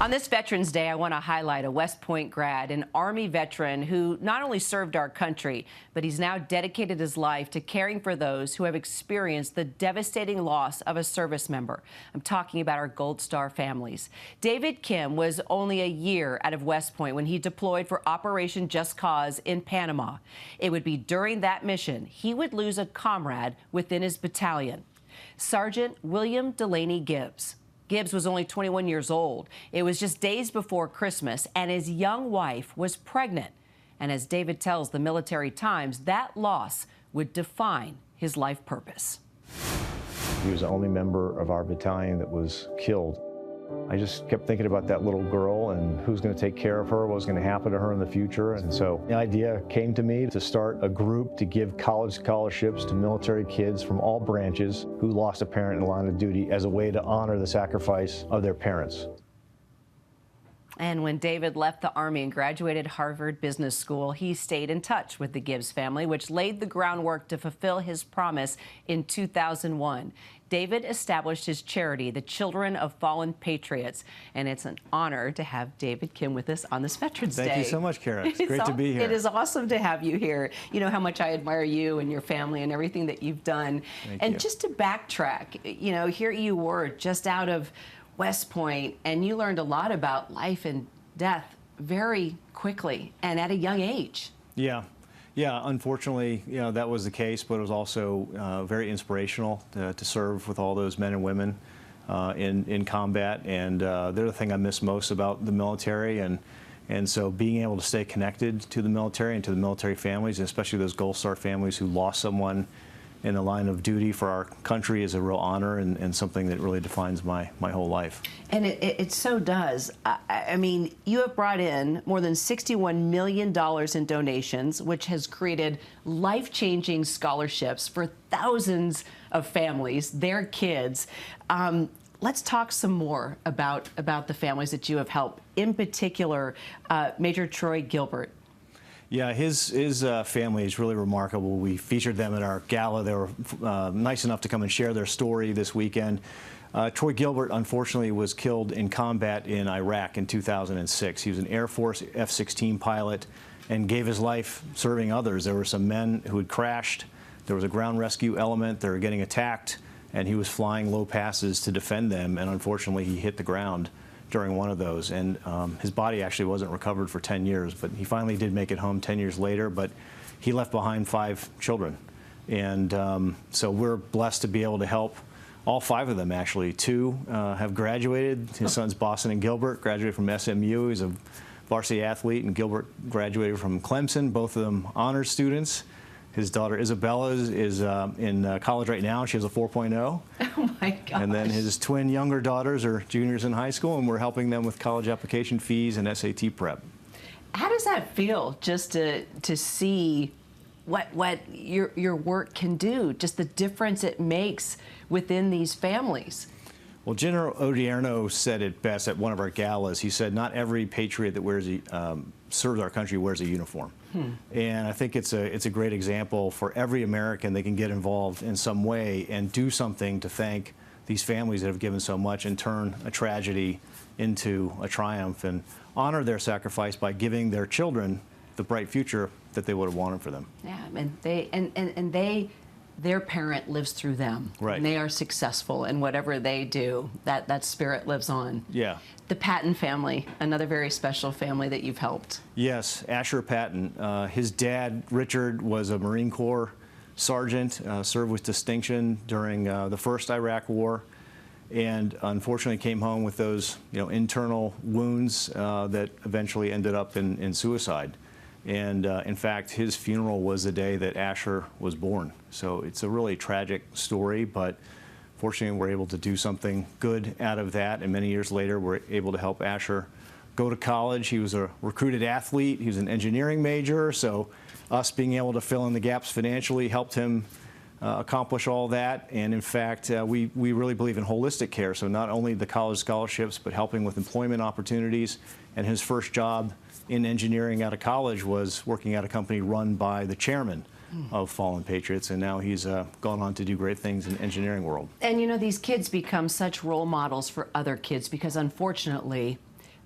On this Veterans Day, I want to highlight a West Point grad, an Army veteran who not only served our country, but he's now dedicated his life to caring for those who have experienced the devastating loss of a service member. I'm talking about our Gold Star families. David Kim was only a year out of West Point when he deployed for Operation Just Cause in Panama. It would be during that mission he would lose a comrade within his battalion, Sergeant William Delaney Gibbs. Gibbs was only 21 years old. It was just days before Christmas, and his young wife was pregnant. And as David tells the Military Times, that loss would define his life purpose. He was the only member of our battalion that was killed. I just kept thinking about that little girl and who's going to take care of her, what was going to happen to her in the future. And so the idea came to me to start a group to give college scholarships to military kids from all branches who lost a parent in the line of duty as a way to honor the sacrifice of their parents. And when David left the Army and graduated Harvard Business School, he stayed in touch with the Gibbs family, which laid the groundwork to fulfill his promise in 2001. David established his charity, the Children of Fallen Patriots, and it's an honor to have David Kim with us on this Veterans Day. Thank you so much, Kyra. It's great to be here. It is awesome to have you here. You know how much I admire you and your family and everything that you've done. Thank you. Just to backtrack, you know, here you were just out of West Point, and you learned a lot about life and death very quickly and at a young age. Yeah, unfortunately, you know, that was the case, but it was also very inspirational to serve with all those men and women in combat, and they're the thing I miss most about the military, and so being able to stay connected to the military and to the military families, especially those Gold Star families who lost someone in the line of duty for our country, is a real honor and something that really defines my whole life. And it so does. I mean, you have brought in more than $61 million in donations, which has created life-changing scholarships for thousands of families, their kids. Let's talk some more about the families that you have helped, in particular, Major Troy Gilbert. Yeah, his family is really remarkable. We featured them at our gala. They were nice enough to come and share their story this weekend. Troy Gilbert, unfortunately, was killed in combat in Iraq in 2006. He was an Air Force F-16 pilot and gave his life serving others. There were some men who had crashed. There was a ground rescue element. They were getting attacked, and he was flying low passes to defend them, and unfortunately, he hit the ground during one of those, and his body actually wasn't recovered for 10 years, but he finally did make it home 10 years later, but he left behind 5 children. And so we're blessed to be able to help all 5 of them, actually. 2 have graduated. His sons, Boston and Gilbert, graduated from SMU. He's a varsity athlete, and Gilbert graduated from Clemson, both of them honors students. His daughter Isabella is in college right now. She has a 4.0. Oh my gosh. And then his twin younger daughters are juniors in high school, and we're helping them with college application fees and SAT prep. How does that feel, just to see what your work can do, just the difference it makes within these families? Well, General Odierno said it best at one of our galas. He said, "Not every patriot that wears serves our country wears a uniform." And I think it's a great example for every American. They can get involved in some way and do something to thank these families that have given so much and turn a tragedy into a triumph and honor their sacrifice by giving their children the bright future that they would have wanted for them. Yeah, and their parent lives through them. Right. And they are successful in whatever they do. That spirit lives on. Yeah. The Patton family, another very special family that you've helped. Yes, Asher Patton. His dad, Richard, was a Marine Corps sergeant, served with distinction during the first Iraq War, and unfortunately came home with those internal wounds that eventually ended up in suicide. And in fact, his funeral was the day that Asher was born. So it's a really tragic story, but fortunately we're able to do something good out of that. And many years later, we're able to help Asher go to college. He was a recruited athlete. He was an engineering major. So us being able to fill in the gaps financially helped him accomplish all that. And in fact, we really believe in holistic care. So not only the college scholarships, but helping with employment opportunities. And his first job in engineering out of college was working at a company run by the chairman of Fallen Patriots, and now he's gone on to do great things in the engineering world. And you know, these kids become such role models for other kids because unfortunately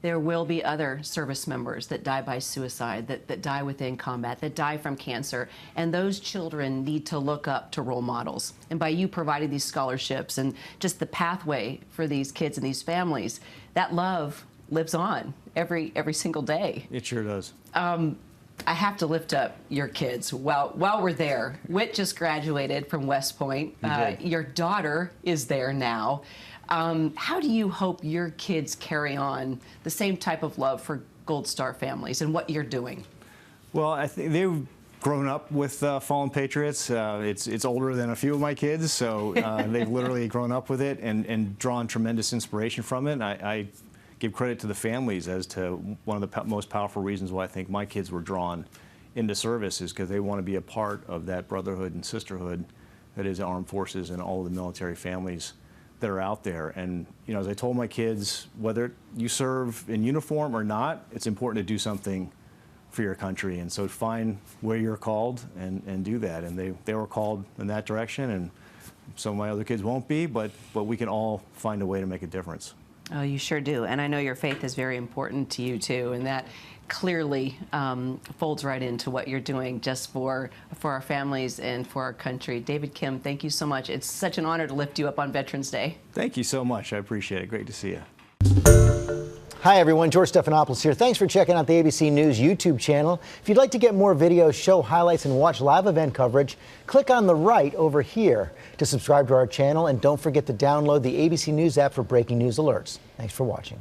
There will be other service members that die by suicide, that die within combat, that die from cancer, and those children need to look up to role models. And by you providing these scholarships and just the pathway for these kids and these families, that love lives on every single day. It sure does. I have to lift up your kids while we're there. Whit just graduated from West Point. Your daughter is there now. How do you hope your kids carry on the same type of love for Gold Star families and what you're doing? Well, I think they've grown up with Fallen Patriots. It's older than a few of my kids, so they've literally grown up with it and drawn tremendous inspiration from it. I give credit to the families as to one of the most powerful reasons why I think my kids were drawn into service is because they want to be a part of that brotherhood and sisterhood that is armed forces and all of the military families that are out there. And you know, as I told my kids, whether you serve in uniform or not, it's important to do something for your country. And so find where you're called and do that. And they were called in that direction, and some of my other kids won't be, but we can all find a way to make a difference. Oh, you sure do. And I know your faith is very important to you too, and that clearly folds right into what you're doing just for our families and for our country. David Kim, thank you so much. It's such an honor to lift you up on Veterans Day. Thank you so much. I appreciate it. Great to see you. Hi everyone, George Stephanopoulos here. Thanks for checking out the ABC News YouTube channel. If you'd like to get more videos, show highlights, and watch live event coverage, click on the right over here to subscribe to our channel, and don't forget to download the ABC News app for breaking news alerts. Thanks for watching.